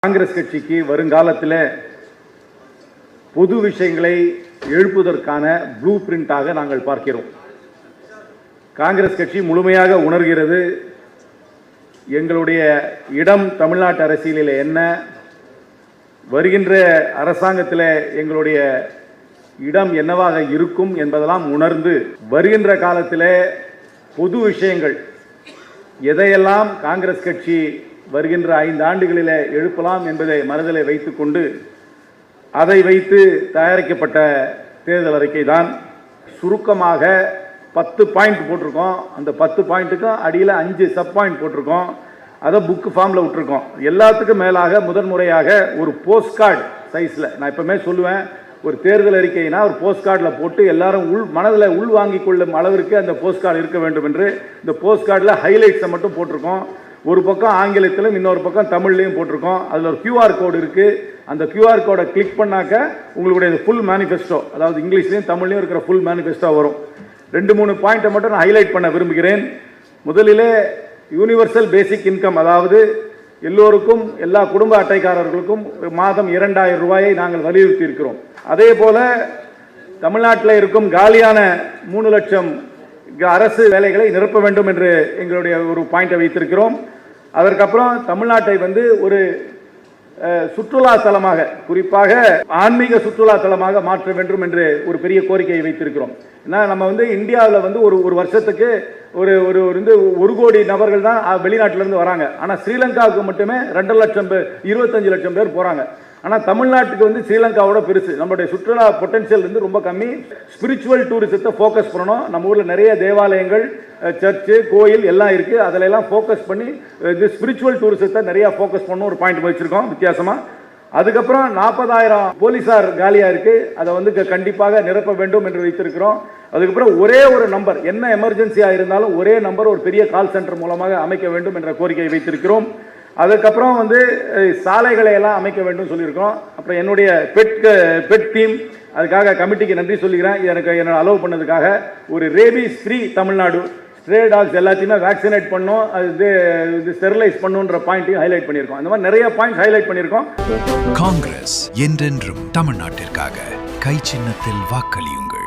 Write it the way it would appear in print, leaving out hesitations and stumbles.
காங்கிரஸ் கட்சிக்கு வருங்காலத்தில் பொது விஷயங்களை எழுப்புவதற்கான ப்ளூ பிரிண்டாக நாங்கள் பார்க்கிறோம். காங்கிரஸ் கட்சி முழுமையாக உணர்கிறது எங்களுடைய இடம் தமிழ்நாட்டு அரசியலில் என்ன, வருகின்ற அரசாங்கத்தில் எங்களுடைய இடம் என்னவாக இருக்கும் என்பதெல்லாம் உணர்ந்து வருகின்ற காலத்தில் பொது விஷயங்கள் எதையெல்லாம் காங்கிரஸ் கட்சி வருகின்ற 5 ஆண்டுகளில் எழுப்பலாம் என்பதை மனதில் வைத்துக்கொண்டு அதை வைத்து தயாரிக்கப்பட்ட தேர்தல் அறிக்கை தான். சுருக்கமாக 10 பாயிண்ட் போட்டிருக்கோம். அந்த 10 பாயிண்ட்டுக்கும் அடியில் 5 சப் பாயிண்ட் போட்டிருக்கோம். அதை புக்கு ஃபார்மில் விட்டுருக்கோம். எல்லாத்துக்கும் மேலாக முதன்முறையாக ஒரு போஸ்ட் கார்டு சைஸில், நான் எப்பவுமே சொல்லுவேன், ஒரு தேர்தல் அறிக்கைனா ஒரு போஸ்ட் கார்டில் போட்டு எல்லாரும் மனதில் உள் வாங்கி கொள்ளும் அளவிற்கு அந்த போஸ்ட் கார்டு இருக்க வேண்டும் என்று இந்த போஸ்ட் கார்டில் ஹைலைட்ஸை மட்டும் போட்டிருக்கோம். ஒரு பக்கம் ஆங்கிலத்திலும் இன்னொரு பக்கம் தமிழ்லையும் போட்டிருக்கோம். அதில் ஒரு QR கோடு இருக்குது. அந்த QR கோடை கிளிக் பண்ணாக்க உங்களுடைய ஃபுல் மேனிஃபெஸ்டோ, அதாவது இங்கிலீஷ்லையும் தமிழ்லையும் இருக்கிற ஃபுல் மேனிஃபெஸ்டோ வரும். 2-3 பாயிண்ட்டை மட்டும் நான் ஹைலைட் பண்ண விரும்புகிறேன். முதலிலே யூனிவர்சல் பேசிக் இன்கம், அதாவது எல்லோருக்கும், எல்லா குடும்ப அட்டைக்காரர்களுக்கும் மாதம் 2000 ரூபாயை நாங்கள் வலியுறுத்தி இருக்கிறோம். அதே போல தமிழ்நாட்டில் இருக்கும் காலியான 3 லட்சம் அரசு வேலைகளை நிரப்ப வேண்டும் என்று எங்களுடைய ஒரு பாயிண்டை வைத்திருக்கிறோம். அதற்கப்புறம் தமிழ்நாட்டை ஒரு சுற்றுலா தலமாக, குறிப்பாக ஆன்மீக சுற்றுலா தலமாக மாற்ற வேண்டும் என்று ஒரு பெரிய கோரிக்கையை வைத்திருக்கிறோம். ஏன்னா நம்ம இந்தியாவில் ஒரு வருஷத்துக்கு ஒரு கோடி நபர்கள் தான் வெளிநாட்டிலிருந்து வராங்க. ஆனால் ஸ்ரீலங்காவுக்கு மட்டுமே 2 லட்சம் பேர், 25 லட்சம் பேர் போகிறாங்க. ஆனால் தமிழ்நாட்டுக்கு ஸ்ரீலங்காவோட பெருசு. நம்மளுடைய சுற்றுலா பொட்டன்ஷியல் ரொம்ப கம்மி. ஸ்பிரிச்சுவல் டூரிசத்தை ஃபோக்கஸ் பண்ணணும். நம்ம ஊரில் நிறைய தேவாலயங்கள், சர்ச்சு, கோயில் எல்லாம் இருக்குது. அதில் எல்லாம் ஃபோக்கஸ் பண்ணி இது ஸ்பிரிச்சுவல் டூரிசத்தை நிறையா ஃபோக்கஸ் பண்ணணும் ஒரு பாயிண்ட் வச்சுருக்கோம் வித்தியாசமாக. அதுக்கப்புறம் 40,000 போலீஸார் காலியாக இருக்குது. அதை கண்டிப்பாக நிரப்ப வேண்டும் என்று வைத்திருக்கிறோம். அதுக்கப்புறம் ஒரே ஒரு நம்பர், என்ன எமர்ஜென்சியாக இருந்தாலும் ஒரே நம்பர் ஒரு பெரிய கால் சென்டர் மூலமாக அமைக்க வேண்டும் என்ற கோரிக்கையை வைத்திருக்கிறோம். அதுக்கப்புறம் சாலைகளை எல்லாம் அமைக்க வேண்டும் சொல்லியிருக்கோம். அப்புறம் என்னுடைய பெட் டீம், அதுக்காக கமிட்டிக்கு நன்றி சொல்லிக்கிறேன். என்னோட அலோவ் பண்ணதுக்காக. ஒரு rabies free Tamil Nadu, stray tax எல்லாத்தையுமே வேக்சினேட் பண்ணோம், அது ஸ்டெரிலைஸ் பண்ணுன்ற பாயிண்ட்டையும் ஹைலைட் பண்ணியிருக்கோம். இந்த மாதிரி நிறைய பாயிண்ட் ஹைலைட் பண்ணியிருக்கோம். காங்கிரஸ் என்றென்றும் தமிழ்நாட்டிற்காக. கை சின்னத்தில் வாக்களியுங்கள்.